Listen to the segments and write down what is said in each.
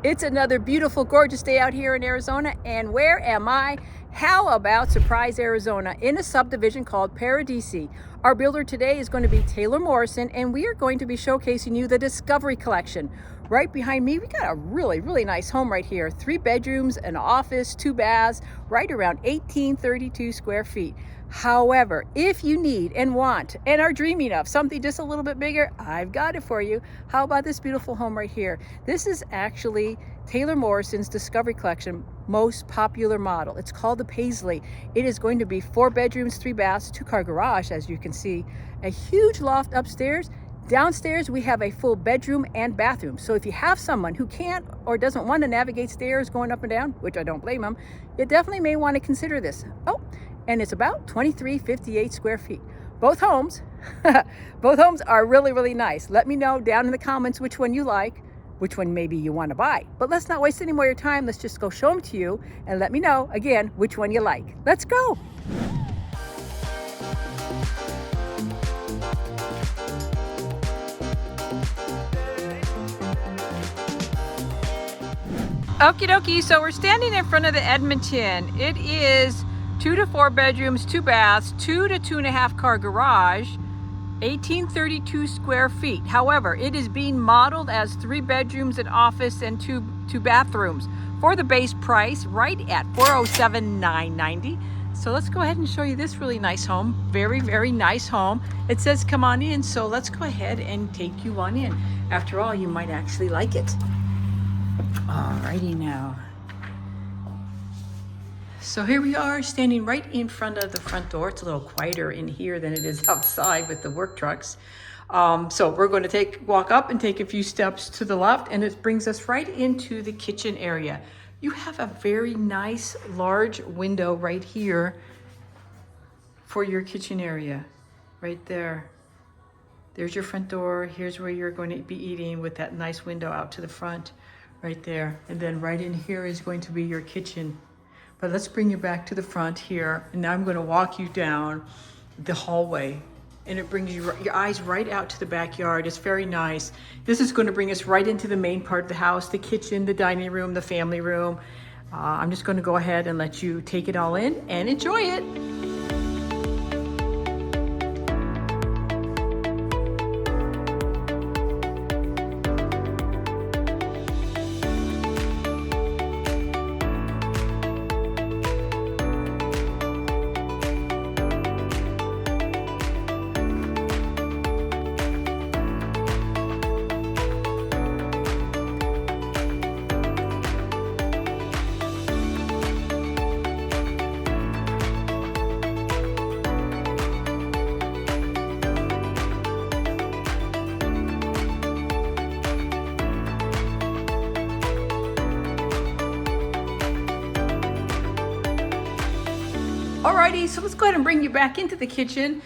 It's another beautiful, gorgeous day out here in Arizona. And where am I? How about Surprise, Arizona, in a subdivision called Paradisi. Our builder today is going to be Taylor Morrison, and we are going to be showcasing you the Discovery Collection. Right behind me, we got a really nice home right here. 3 bedrooms, an office, 2 baths, right around 1832 square feet. However, if you need and want and are dreaming of something just a little bit bigger, I've got it for you. How about this beautiful home right here? This is actually Taylor Morrison's Discovery Collection most popular model. It's called the Paisley. It is going to be 4 bedrooms, 3 baths, 2-car garage, as you can see, a huge loft upstairs. Downstairs, we have a full bedroom and bathroom. So if you have someone who can't or doesn't want to navigate stairs going up and down, which I don't blame them, you definitely may want to consider this. Oh, and it's about 2358 square feet. Both homes, both homes are really nice. Let me know down in the comments which one you like, which one maybe you want to buy. But let's not waste any more of your time. Let's just go show them to you and let me know again which one you like. Let's go. Okie dokie, so we're standing in front of the Edmonton. It is 2 to 4 bedrooms, 2 baths, 2 to 2.5 car garage, 1832 square feet. However, it is being modeled as 3 bedrooms, an office, and two bathrooms for the base price, right at $407,990. So let's go ahead and show you this really nice home. Very nice home. It says come on in, so let's go ahead and take you on in. After all, you might actually like it. Alrighty now. So here we are standing right in front of the front door. It's a little quieter in here than it is outside with the work trucks. So we're going to walk up and take a few steps to the left, and it brings us right into the kitchen area. You have a very nice large window right here for your kitchen area, right there. There's your front door. Here's where you're going to be eating with that nice window out to the front right there. And then right in here is going to be your kitchen. But let's bring you back to the front here. And now I'm going to walk you down the hallway. And it brings your eyes right out to the backyard. It's very nice. This is going to bring us right into the main part of the house, the kitchen, the dining room, the family room. I'm just going to go ahead and let you take it all in and enjoy it. Alrighty, so let's go ahead and bring you back into the kitchen.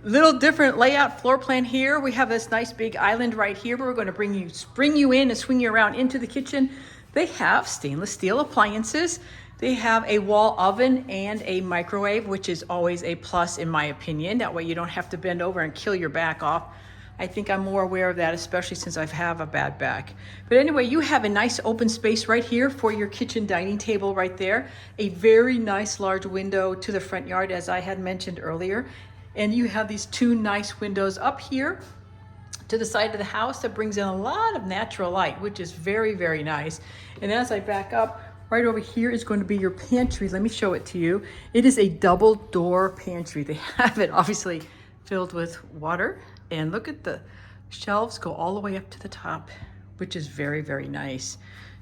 Little different layout floor plan here. We have this nice big island right here, but we're going to spring you in and swing you around into the kitchen. They have stainless steel appliances. They have a wall oven and a microwave, which is always a plus in my opinion. That way you don't have to bend over and kill your back off. I think I'm more aware of that, especially since I have a bad back. But anyway, you have a nice open space right here for your kitchen dining table right there. A very nice large window to the front yard, as I had mentioned earlier. And you have these 2 nice windows up here to the side of the house that brings in a lot of natural light, which is very nice. And as I back up, right over here is going to be your pantry. Let me show it to you. It is a double door pantry. They have it obviously filled with water. And look at the shelves go all the way up to the top, which is very nice.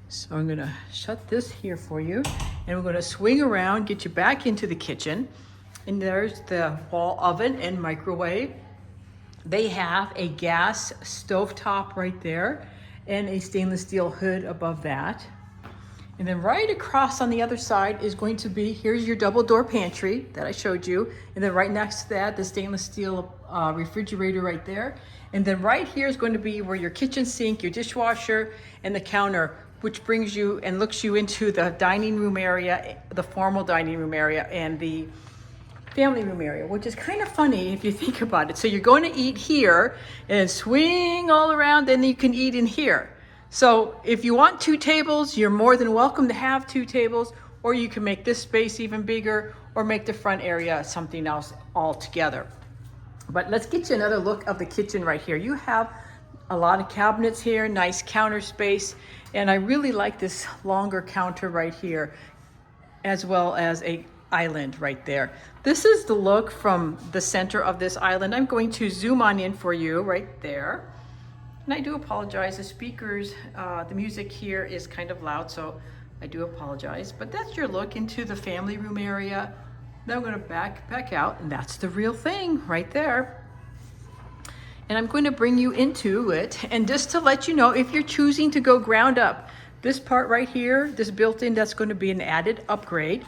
So I'm gonna shut this here for you, and we're gonna swing around, get you back into the kitchen. And there's the wall oven and microwave. They have a gas stovetop right there and a stainless steel hood above that. And then right across on the other side is going to be, here's your double door pantry that I showed you. And then right next to that, the stainless steel refrigerator right there. And then right here is going to be where your kitchen sink, your dishwasher, and the counter, which brings you and looks you into the dining room area, the formal dining room area, and the family room area, which is kind of funny if you think about it. So you're going to eat here and swing all around, then you can eat in here. So if you want 2 tables, you're more than welcome to have 2 tables, or you can make this space even bigger or make the front area something else altogether. But let's get you another look of the kitchen right here. You have a lot of cabinets here, nice counter space, and I really like this longer counter right here, as well as a island right there. This is the look from the center of this island. I'm going to zoom on in for you right there. And I do apologize, the speakers, the music here is kind of loud, so I do apologize. But that's your look into the family room area. Then I'm gonna back out, and that's the real thing right there. And I'm going to bring you into it. And just to let you know, if you're choosing to go ground up, this part right here, this built-in, that's going to be an added upgrade.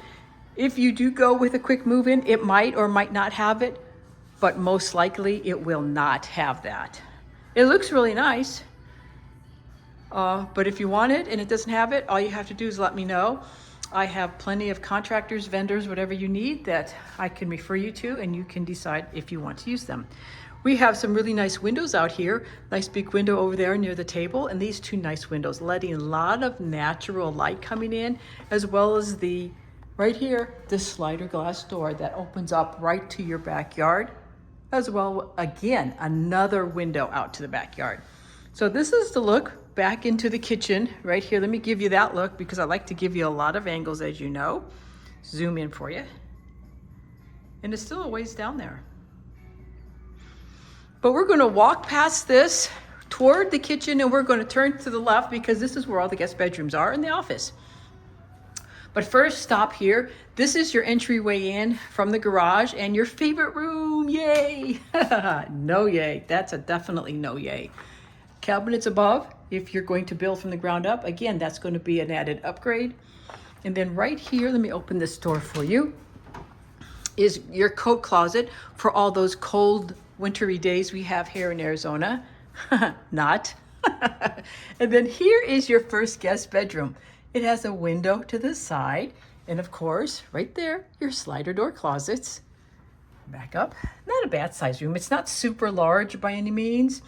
If you do go with a quick move-in, it might or might not have it, but most likely it will not have that. It looks really nice, but if you want it and it doesn't have it, all you have to do is let me know. I have plenty of contractors, vendors, whatever you need that I can refer you to, and you can decide if you want to use them. We have some really nice windows out here. Nice big window over there near the table, and these 2 nice windows letting a lot of natural light coming in, as well as the, right here, this slider glass door that opens up right to your backyard, as well, again, another window out to the backyard. So this is the look back into the kitchen right here. Let me give you that look because I like to give you a lot of angles, as you know. Zoom in for you. And it's still a ways down there. But we're gonna walk past this toward the kitchen, and we're gonna turn to the left because this is where all the guest bedrooms are and the office. But first, stop here. This is your entryway in from the garage and your favorite room, yay! No yay, that's a definitely no yay. Cabinets above, if you're going to build from the ground up, again, that's going to be an added upgrade. And then right here, let me open this door for you, is your coat closet for all those cold, wintry days we have here in Arizona. Not. And then here is your first guest bedroom. It has a window to the side, and of course, right there, your slider door closets. Back up. Not a bad size room. It's not super large by any means,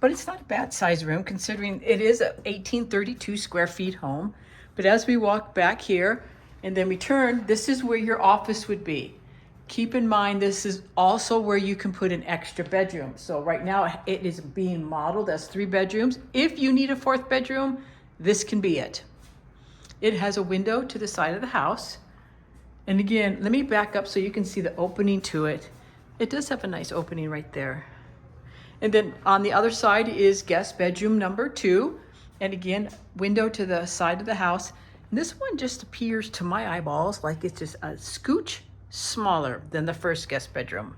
but it's not a bad size room considering it is a 1832 square feet home. But as we walk back here and then we turn, this is where your office would be. Keep in mind, this is also where you can put an extra bedroom. So right now it is being modeled as 3 bedrooms. If you need a 4th bedroom, this can be it. It has a window to the side of the house. And again, let me back up so you can see the opening to it. It does have a nice opening right there. And then on the other side is guest bedroom number 2. And again, window to the side of the house. And this one just appears to my eyeballs like it's just a scooch smaller than the first guest bedroom.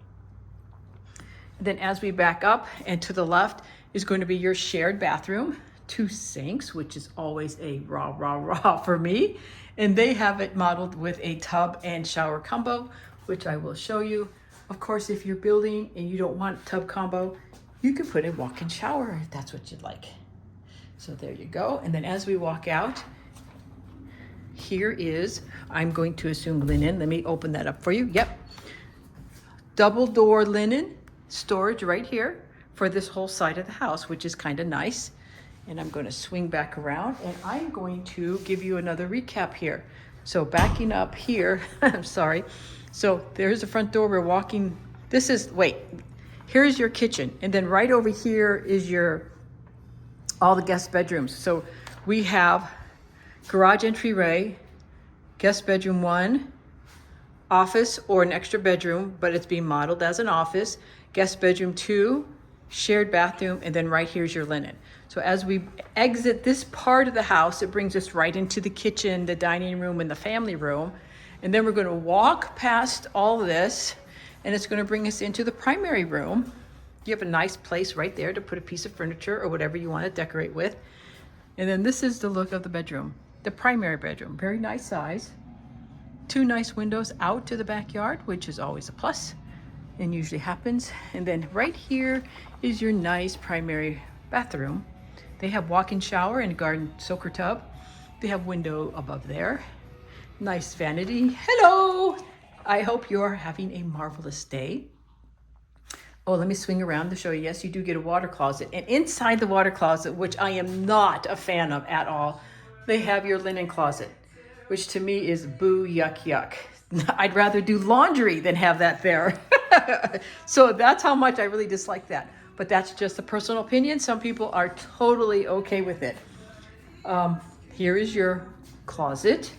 And then as we back up and to the left is going to be your shared bathroom. 2 sinks, which is always a rah for me. And they have it modeled with a tub and shower combo, which I will show you. Of course, if you're building and you don't want tub combo, you can put a walk-in shower if that's what you'd like. So there you go. And then as we walk out, here is, I'm going to assume linen. Let me open that up for you. Yep. Double door linen storage right here for this whole side of the house, which is kind of nice. And I'm going to swing back around and I'm going to give you another recap here. So backing up here, I'm sorry. So there's the front door. We're walking. This is, wait, here's your kitchen. And then right over here is all the guest bedrooms. So we have garage entryway, guest bedroom 1, office or an extra bedroom, but it's being modeled as an office, guest bedroom 2, shared bathroom, and then right here's your linen. So as we exit this part of the house, it brings us right into the kitchen, the dining room, and the family room. And then we're going to walk past all of this, and it's going to bring us into the primary room. You have a nice place right there to put a piece of furniture or whatever you want to decorate with. And then this is the look of the bedroom, the primary bedroom. Very nice size. 2 nice windows out to the backyard, which is always a plus and usually happens. And then right here is your nice primary bathroom. They have walk-in shower and a garden soaker tub. They have window above there. Nice vanity. Hello! I hope you're having a marvelous day. Oh, let me swing around to show you. Yes, you do get a water closet. And inside the water closet, which I am not a fan of at all, they have your linen closet, which to me is boo, yuck, yuck. I'd rather do laundry than have that there. So that's how much I really dislike that. But that's just a personal opinion. Some people are totally okay with it. Here is your closet.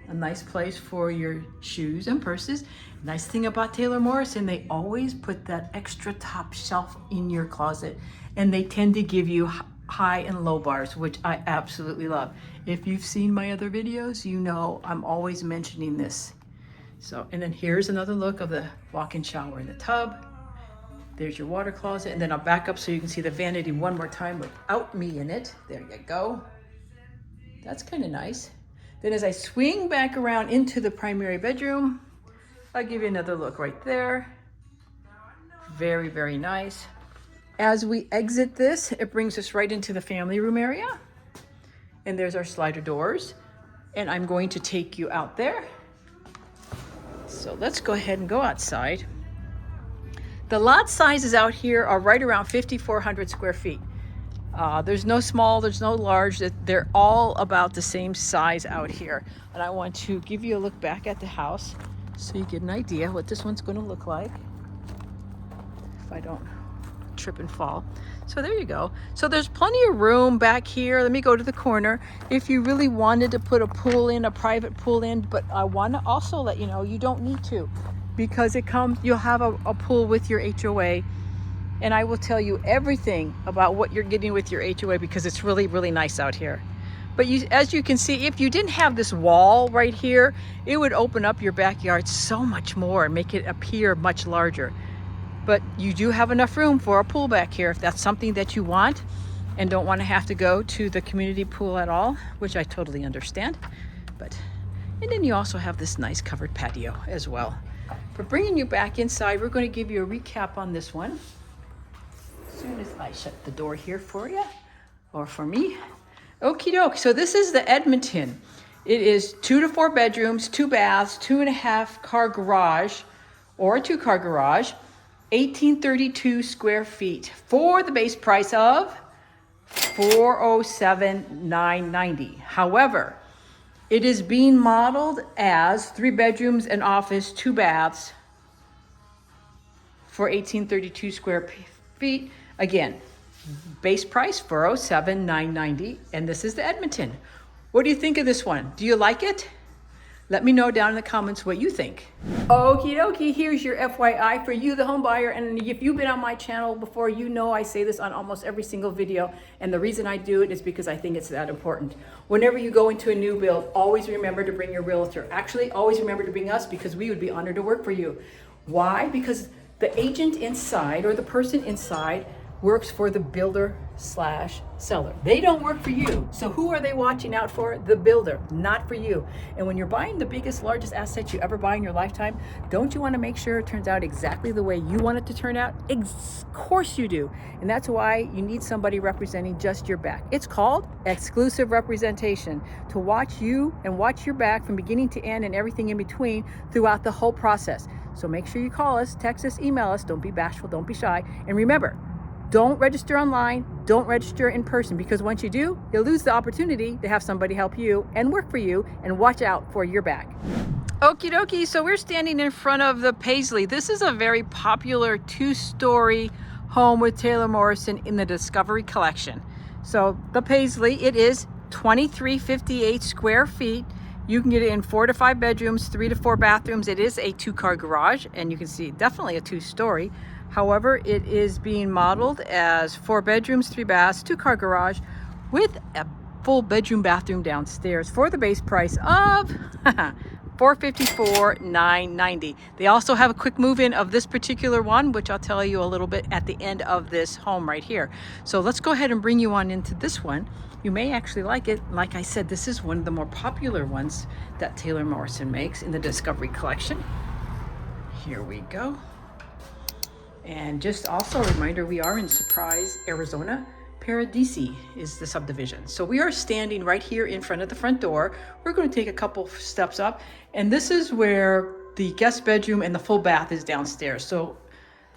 A nice place for your shoes and purses. Nice thing about Taylor Morrison, they always put that extra top shelf in your closet, and they tend to give you high and low bars, which I absolutely love. If you've seen my other videos, you know I'm always mentioning this. So, and then here's another look of the walk-in shower in the tub. There's your water closet, and then I'll back up so you can see the vanity one more time without me in it. There you go. That's kind of nice. Then as I swing back around into the primary bedroom, I'll give you another look right there. Very, very nice. As we exit this, it brings us right into the family room area. And there's our slider doors. And I'm going to take you out there. So let's go ahead and go outside. The lot sizes out here are right around 5,400 square feet. There's no small, there's no large. They're all about the same size out here. And I want to give you a look back at the house so you get an idea what this one's going to look like. If I don't trip and fall. So there you go. So there's plenty of room back here. Let me go to the corner. If you really wanted to put a pool in, a private pool in, but I want to also let you know you don't need to, because you'll have a pool with your HOA. And I will tell you everything about what you're getting with your HOA because it's really, really nice out here. But as you can see, if you didn't have this wall right here, it would open up your backyard so much more and make it appear much larger. But you do have enough room for a pool back here if that's something that you want and don't want to have to go to the community pool at all, which I totally understand. And then you also have this nice covered patio as well. But bringing you back inside, we're going to give you a recap on this one. As soon as I shut the door here for you, or for me. Okie doke, so this is the Edmonton. It is 2 to 4 bedrooms, 2 baths, 2.5 car garage, or a 2-car garage, 1832 square feet for the base price of $407,990. However, it is being modeled as 3 bedrooms, an office, 2 baths for 1832 square feet. Again, base price $407,990, and this is the Edmonton. What do you think of this one? Do you like it? Let me know down in the comments what you think. Okie dokie, here's your FYI for you, the home buyer. And if you've been on my channel before, you know I say this on almost every single video. And the reason I do it is because I think it's that important. Whenever you go into a new build, always remember to bring your realtor. Actually, always remember to bring us, because we would be honored to work for you. Why? Because the agent inside, or the person inside, works for the builder/seller. They don't work for you. So who are they watching out for? The builder, not for you. And when you're buying the biggest, largest asset you ever buy in your lifetime, don't you want to make sure it turns out exactly the way you want it to turn out? Of course you do. And that's why you need somebody representing just your back. It's called exclusive representation, to watch you and watch your back from beginning to end and everything in between throughout the whole process. So make sure you call us, text us, email us. Don't be bashful, don't be shy. And remember, don't register online, don't register in person, because once you do, you'll lose the opportunity to have somebody help you and work for you and watch out for your back. Okie dokie, so we're standing in front of the Paisley. This is a very popular 2-story home with Taylor Morrison in the Discovery Collection. So the Paisley, it is 2358 square feet. You can get it in 4 to 5 bedrooms, 3 to 4 bathrooms. It is a 2-car garage, and you can see definitely a 2-story. However, it is being modeled as 4 bedrooms, 3 baths, 2-car garage with a full bedroom bathroom downstairs for the base price of $454,990. They also have a quick move-in of this particular one, which I'll tell you a little bit at the end of this home right here. So let's go ahead and bring you on into this one. You may actually like it. Like I said, this is one of the more popular ones that Taylor Morrison makes in the Discovery Collection. Here we go. And just also a reminder, we are in Surprise, Arizona. Paradisi is the subdivision. So we are standing right here in front of the front door. We're going to take a couple steps up, and this is where the guest bedroom and the full bath is downstairs. So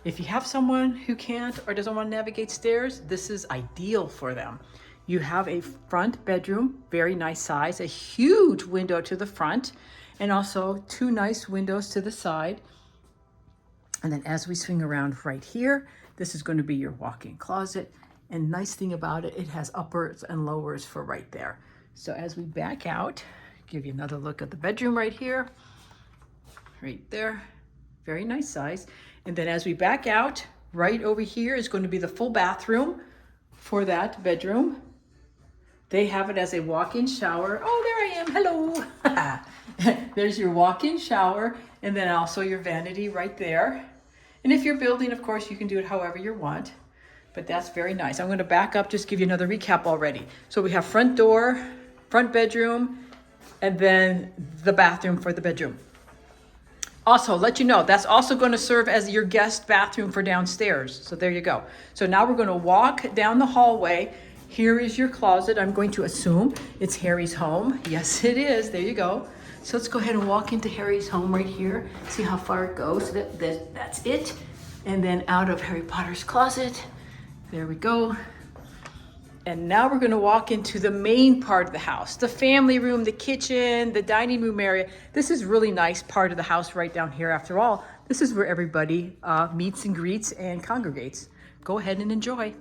If you have someone who can't or doesn't want to navigate stairs, this is ideal for them. You have a front bedroom, very nice size, a huge window to the front, and also 2 nice windows to the side. And then as we swing around right here, this is going to be your walk-in closet. And nice thing about it, it has uppers and lowers for right there. So as we back out, give you another look at the bedroom right here, right there, very nice size. And then as we back out, right over here is going to be the full bathroom for that bedroom. They have it as a walk-in shower. Oh, there I am, hello. There's your walk-in shower, and then also your vanity right there. And if you're building, of course, you can do it however you want, but that's very nice. I'm gonna back up, just give you another recap already. So we have front door, front bedroom, and then the bathroom for the bedroom. Also, let you know, that's also going to serve as your guest bathroom for downstairs. So there you go. So now we're going to walk down the hallway. Here is your closet. I'm going to assume it's Harry's home. Yes, it is. There you go. So let's go ahead and walk into Harry's home right here. See how far it goes. That's it. And then out of Harry Potter's closet. There we go. And now we're going to walk into the main part of the house, the family room, the kitchen, the dining room area. This is really nice part of the house right down here. After all, this is where everybody meets and greets and congregates. Go ahead and enjoy.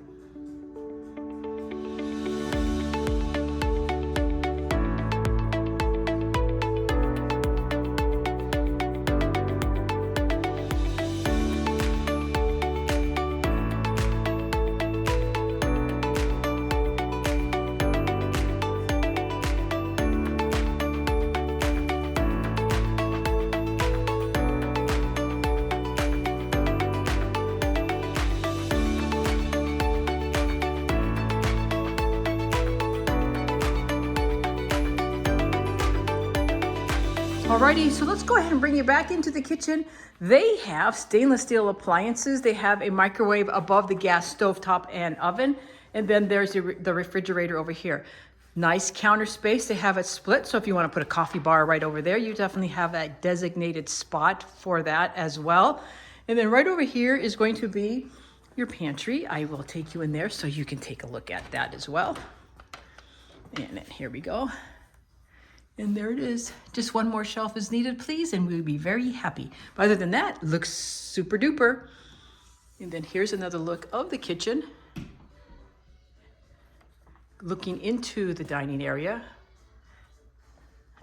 Alrighty, so let's go ahead and bring you back into the kitchen. They have stainless steel appliances. They have a microwave above the gas stovetop and oven. And then there's the refrigerator over here. Nice counter space. They have it split. So if you want to put a coffee bar right over there, you definitely have a designated spot for that as well. And then right over here is going to be your pantry. I will take you in there so you can take a look at that as well. And then here we go. And there it is. Just one more shelf is needed, please, and we'll be very happy. But other than that, looks super duper. And then here's another look of the kitchen. Looking into the dining area.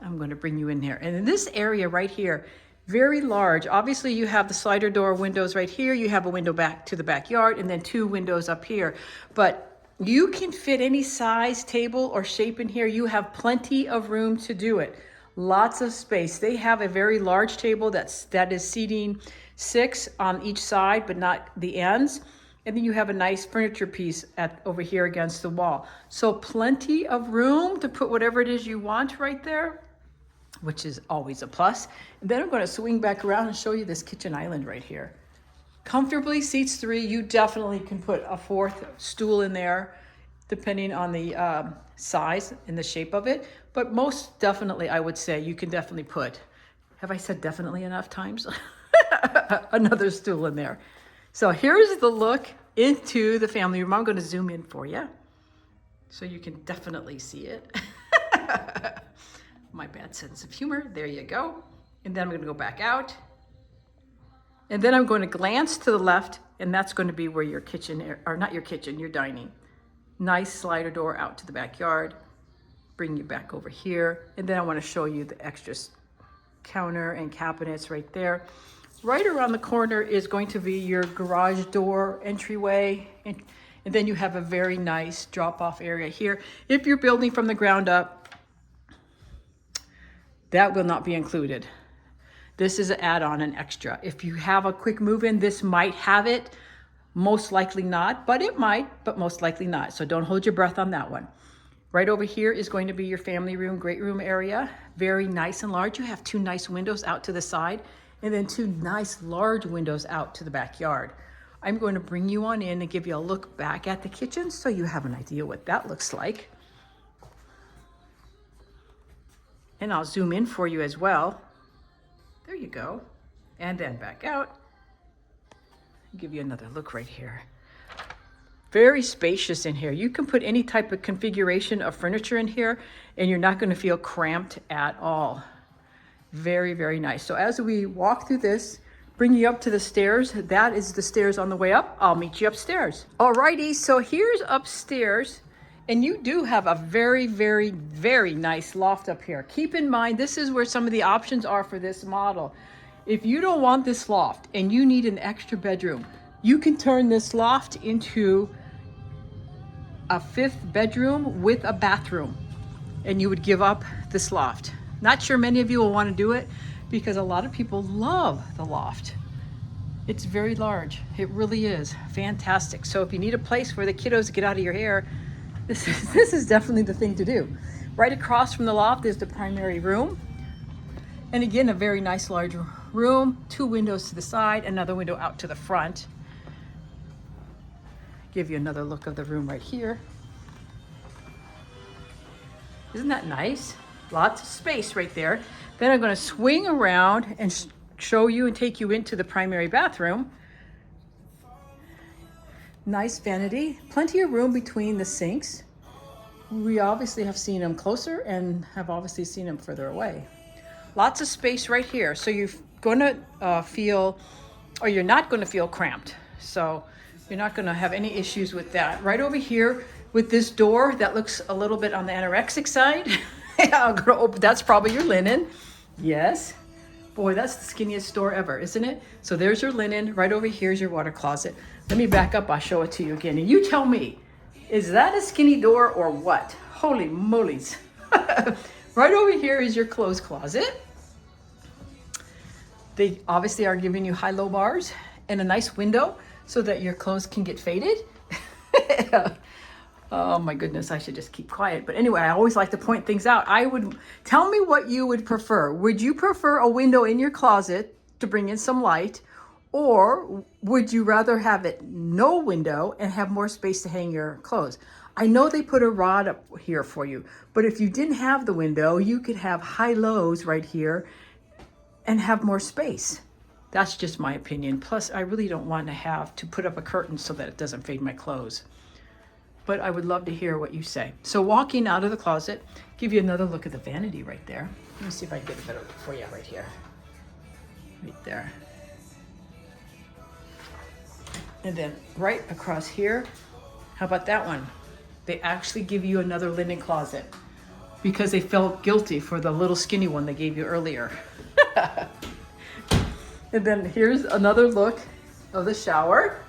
I'm going to bring you in here. And in this area right here, very large. Obviously, you have the slider door windows right here. You have a window back to the backyard, and then 2 windows up here. But you can fit any size table or shape in here. You have plenty of room to do it. Lots of space. They have a very large table that is seating 6 on each side, but not the ends. And then you have a nice furniture piece over here against the wall. So plenty of room to put whatever it is you want right there, which is always a plus. And then I'm going to swing back around and show you this kitchen island right here. Comfortably seats 3. You definitely can put a 4th stool in there, depending on the size and the shape of it. But most definitely, I would say you can definitely put, have I said definitely enough times? Another stool in there. So here's the look into the family room. I'm going to zoom in for you so you can definitely see it. My bad sense of humor. There you go. And then I'm going to go back out. And then I'm going to glance to the left, and that's going to be where your kitchen, or not your kitchen, your dining. Nice slider door out to the backyard. Bring you back over here. And then I want to show you the extra counter and cabinets right there. Right around the corner is going to be your garage door entryway. And then you have a very nice drop-off area here. If you're building from the ground up, that will not be included. This is an add-on, an extra. If you have a quick move-in, this might have it. Most likely not, but it might, but most likely not. So don't hold your breath on that one. Right over here is going to be your family room, great room area. Very nice and large. You have 2 nice windows out to the side, and then 2 nice large windows out to the backyard. I'm going to bring you on in and give you a look back at the kitchen so you have an idea what that looks like. And I'll zoom in for you as well. There you go. And then back out. Give you another look right here. Very spacious in here. You can put any type of configuration of furniture in here and you're not going to feel cramped at all. Very, very nice. So as we walk through this, bring you up to the stairs. That is the stairs on the way up. I'll meet you upstairs. Alrighty, so here's upstairs. And you do have a very, very, very nice loft up here. Keep in mind, this is where some of the options are for this model. If you don't want this loft and you need an extra bedroom, you can turn this loft into a 5th bedroom with a bathroom, and you would give up this loft. Not sure many of you will want to do it because a lot of people love the loft. It's very large. It really is fantastic. So if you need a place for the kiddos to get out of your hair, this is definitely the thing to do. Right across from the loft is the primary room. And again, a very nice large room, 2 windows to the side, another window out to the front. Give you another look of the room right here. Isn't that nice? Lots of space right there. Then I'm going to swing around and show you and take you into the primary bathroom. Nice vanity, plenty of room between the sinks. We obviously have seen them closer and have obviously seen them further away. Lots of space right here. So you're going to feel, or you're not going to feel cramped. So you're not going to have any issues with that. Right over here with this door that looks a little bit on the anorexic side. I'm going to open, that's probably your linen. Yes. Boy, that's the skinniest door ever, isn't it? So there's your linen. Right over here is your water closet. Let me back up. I'll show it to you again. And you tell me, is that a skinny door or what? Holy molies. Right over here is your clothes closet. They obviously are giving you high-low bars and a nice window so that your clothes can get faded. Oh my goodness, I should just keep quiet. But anyway, I always like to point things out. Tell me what you would prefer. Would you prefer a window in your closet to bring in some light? Or would you rather have it no window and have more space to hang your clothes? I know they put a rod up here for you, but if you didn't have the window, you could have high lows right here and have more space. That's just my opinion. Plus, I really don't want to have to put up a curtain so that it doesn't fade my clothes. But I would love to hear what you say. So walking out of the closet, give you another look at the vanity right there. Let me see if I can get a better look for you right here. Right there. And then right across here, how about that one? They actually give you another linen closet because they felt guilty for the little skinny one they gave you earlier. And then here's another look of the shower.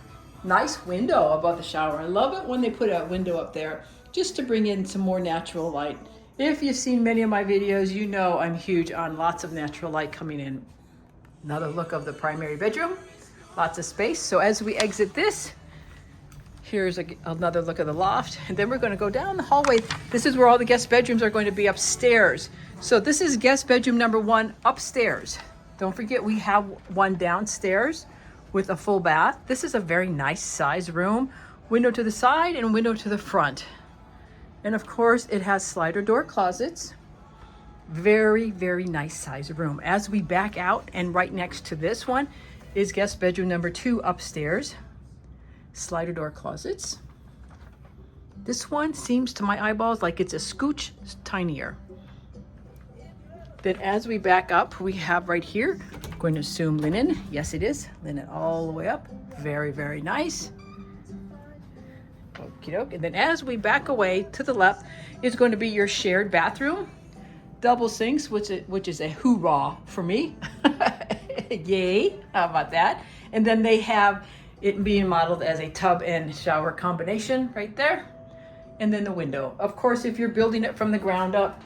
Nice window above the shower. I love it when they put a window up there just to bring in some more natural light. If you've seen many of my videos, you know I'm huge on lots of natural light coming in. Another look of the primary bedroom. Lots of space. So as we exit this, here's another look of the loft. And then we're going to go down the hallway. This is where all the guest bedrooms are going to be upstairs. So this is guest bedroom number 1 upstairs. Don't forget we have one downstairs with a full bath. This is a very nice size room. Window to the side and window to the front. And of course it has slider door closets. Very, very nice size room. As we back out, and right next to this one is guest bedroom number 2 upstairs. Slider door closets. This one seems to my eyeballs like it's a scooch tinier. Then as we back up, we have right here, I'm going to assume linen. Yes, it is. Linen all the way up. Very, very nice. Okie doke. And then as we back away to the left is going to be your shared bathroom. Double sinks, which is a hoorah for me. Yay. How about that? And then they have it being modeled as a tub and shower combination right there. And then the window. Of course, if you're building it from the ground up,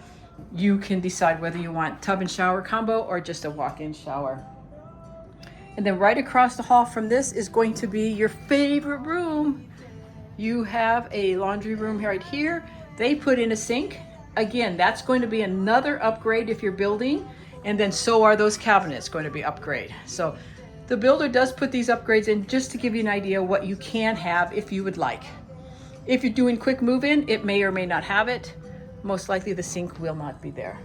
you can decide whether you want tub and shower combo or just a walk-in shower. And then right across the hall from this is going to be your favorite room. You have a laundry room right here. They put in a sink. Again, that's going to be another upgrade if you're building. And then so are those cabinets going to be upgrade. So the builder does put these upgrades in just to give you an idea what you can have if you would like. If you're doing quick move-in, it may or may not have it. Most likely the sink will not be there.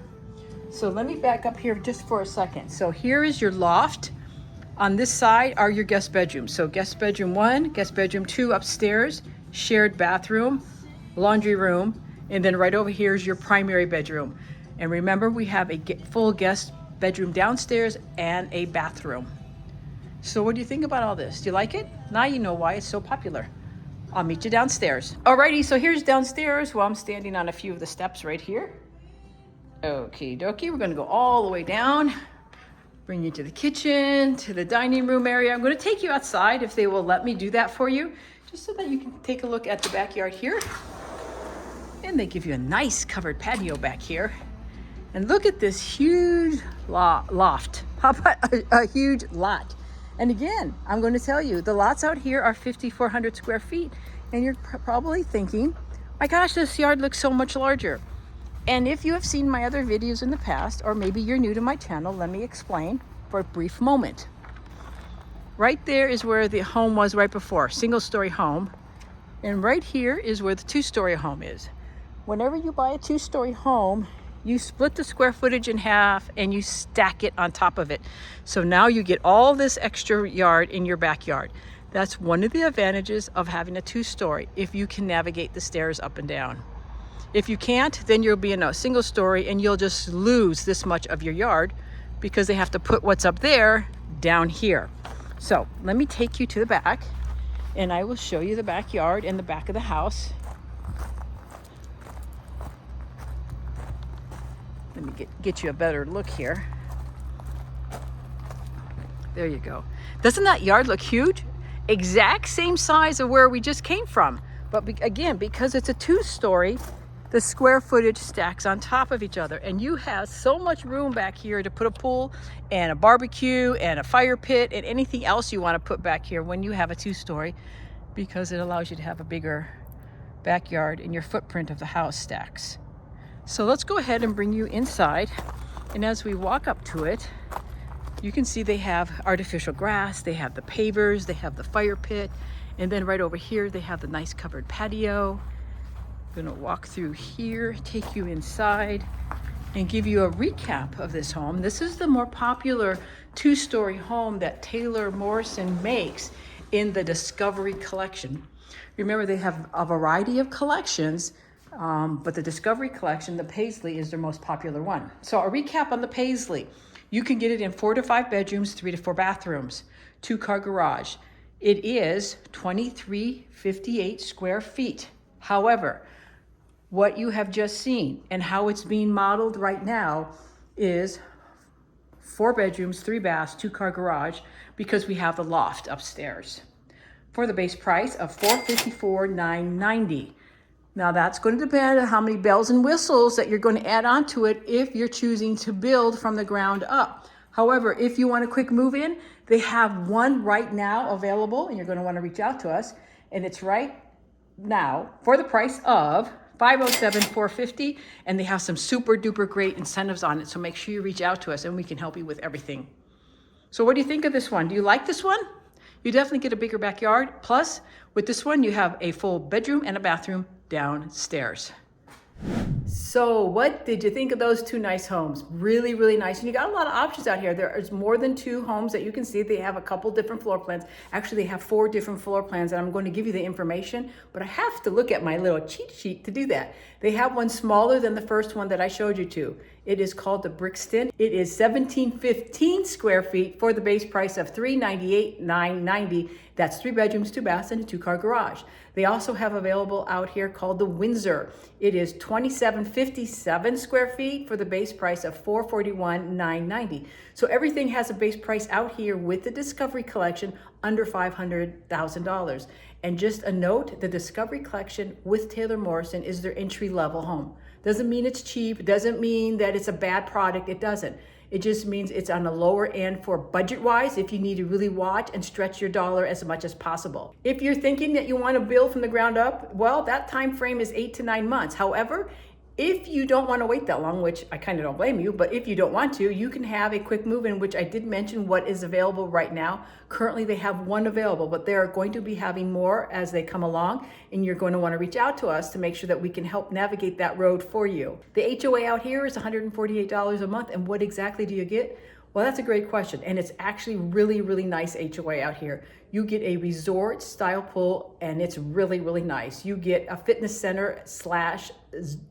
So let me back up here just for a second. So here is your loft. On this side are your guest bedrooms. So guest bedroom 1, guest bedroom 2 upstairs, shared bathroom, laundry room, and then right over here is your primary bedroom. And remember, we have a full guest bedroom downstairs and a bathroom. So what do you think about all this? Do you like it? Now you know why it's so popular. I'll meet you downstairs. Alrighty, so here's downstairs. Well, I'm standing on a few of the steps right here. Okie dokie, we're gonna go all the way down, bring you to the kitchen, to the dining room area. I'm gonna take you outside if they will let me do that for you, just so that you can take a look at the backyard here. And they give you a nice covered patio back here. And look at this huge loft. How about a huge lot? And again, I'm going to tell you, the lots out here are 5,400 square feet. And you're probably thinking, my gosh, this yard looks so much larger. And if you have seen my other videos in the past, or maybe you're new to my channel, let me explain for a brief moment. Right there is where the home was right before, single-story home. And right here is where the two-story home is. Whenever you buy a two-story home, you split the square footage in half and you stack it on top of it. So now you get all this extra yard in your backyard. That's one of the advantages of having a two-story, if you can navigate the stairs up and down. If you can't, then you'll be in a single story and you'll just lose this much of your yard because they have to put what's up there down here. So let me take you to the back and I will show you the backyard and the back of the house. Let me get you a better look here. There you go. Doesn't that yard look huge? Exact same size of where we just came from. But again, because it's a two-story, the square footage stacks on top of each other. And you have so much room back here to put a pool and a barbecue and a fire pit and anything else you want to put back here when you have a two-story, because it allows you to have a bigger backyard and your footprint of the house stacks. So let's go ahead and bring you inside. And as we walk up to it, you can see they have artificial grass, they have the pavers, they have the fire pit, and then right over here they have the nice covered patio. I'm gonna walk through here, take you inside, and give you a recap of this home. This is the more popular two-story home that Taylor Morrison makes in the Discovery Collection. Remember, they have a variety of collections, but the Discovery Collection, the Paisley, is their most popular one. So a recap on the Paisley. You can get it in 4 to 5 bedrooms, 3 to 4 bathrooms, 2-car garage. It is 2,358 square feet. However, what you have just seen and how it's being modeled right now is 4 bedrooms, 3 baths, 2-car garage, because we have the loft upstairs for the base price of $454,990. Now that's going to depend on how many bells and whistles that you're going to add onto it if you're choosing to build from the ground up. However, if you want a quick move in, they have one right now available, and you're going to want to reach out to us. And it's right now for the price of $507,450, and they have some super duper great incentives on it. So make sure you reach out to us and we can help you with everything. So what do you think of this one? Do you like this one? You definitely get a bigger backyard. Plus, with this one, you have a full bedroom and a bathroom downstairs. So what did you think of those 2 nice homes? Really, really nice. And you got a lot of options out here. There is more than 2 homes that you can see. They have a couple different floor plans. Actually, they have 4 different floor plans, and I'm going to give you the information, but I have to look at my little cheat sheet to do that. They have one smaller than the first one that I showed you to. It is called the Brixton. It is 1,715 square feet for the base price of $398,990. That's 3 bedrooms, 2 baths, and a 2-car garage. They also have available out here called the Windsor. It is 2,757 square feet for the base price of $441,990. So everything has a base price out here with the Discovery Collection under $500,000. And just a note, the Discovery Collection with Taylor Morrison is their entry-level home. Doesn't mean it's cheap. It doesn't mean that it's a bad product. It doesn't. It just means it's on the lower end for budget-wise if you need to really watch and stretch your dollar as much as possible. If you're thinking that you want to build from the ground up, well, that time frame is 8 to 9 months. However, if you don't want to wait that long, which I kind of don't blame you, but if you don't want to, you can have a quick move-in, which I did mention what is available right now. Currently, they have one available, but they are going to be having more as they come along, and you're going to want to reach out to us to make sure that we can help navigate that road for you. The HOA out here is $148 a month, and what exactly do you get? Well, that's a great question. And it's actually really, really nice HOA out here. You get a resort style pool and it's really, really nice. You get a fitness center slash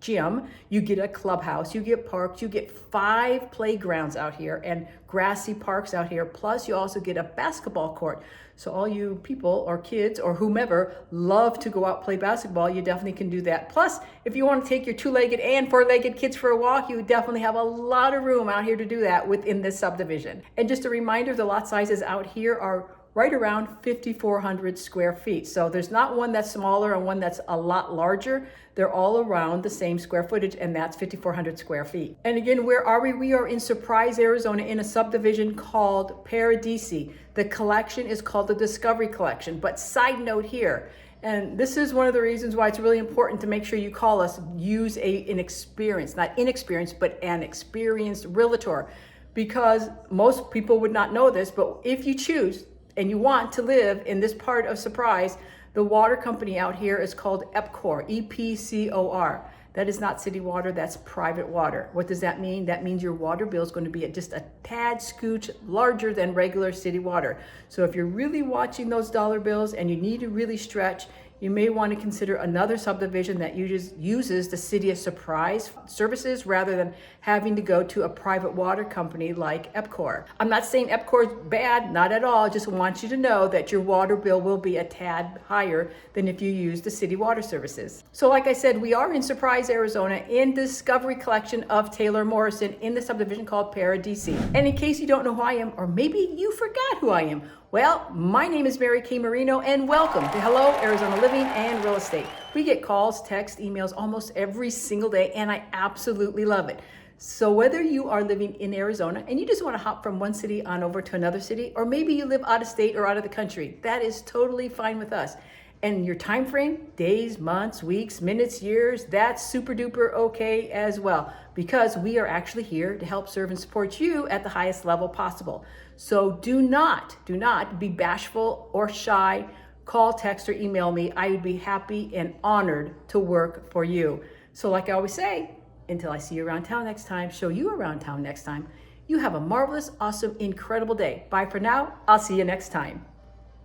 gym. You get a clubhouse, you get parks, you get 5 playgrounds out here and grassy parks out here. Plus you also get a basketball court. So all you people or kids or whomever love to go out play basketball, you definitely can do that. Plus, if you want to take your 2-legged and 4-legged kids for a walk, you definitely have a lot of room out here to do that within this subdivision. And just a reminder, the lot sizes out here are right around 5,400 square feet. So there's not one that's smaller and one that's a lot larger. They're all around the same square footage, and that's 5,400 square feet. And again, where are we? We are in Surprise, Arizona, in a subdivision called Paradisi. The collection is called the Discovery Collection. But side note here, and this is one of the reasons why it's really important to make sure you call us, use an experienced, not inexperienced, but an experienced realtor. Because most people would not know this, but if you choose and you want to live in this part of Surprise, the water company out here is called EPCOR, E-P-C-O-R. That is not city water, that's private water. What does that mean? That means your water bill is going to be just a tad scooch larger than regular city water. So if you're really watching those dollar bills and you need to really stretch, you may want to consider another subdivision that uses the City of Surprise services rather than having to go to a private water company like EPCOR. I'm not saying EPCOR is bad, not at all. I just want you to know that your water bill will be a tad higher than if you use the city water services. So like I said, we are in Surprise, Arizona in Discovery Collection of Taylor Morrison in the subdivision called Paradisi. And in case you don't know who I am, or maybe you forgot who I am, well, my name is Mary Kay Marino, and welcome to Hello Arizona Living and Real Estate. We get calls, texts, emails almost every single day, and I absolutely love it. So whether you are living in Arizona and you just want to hop from one city on over to another city, or maybe you live out of state or out of the country, that is totally fine with us. And your time frame, days, months, weeks, minutes, years, that's super duper okay as well, because we are actually here to help serve and support you at the highest level possible. So do not be bashful or shy. Call, text, or email me. I would be happy and honored to work for you. So like I always say, until I see you around town next time, show you around town next time, you have a marvelous, awesome, incredible day. Bye for now. I'll see you next time.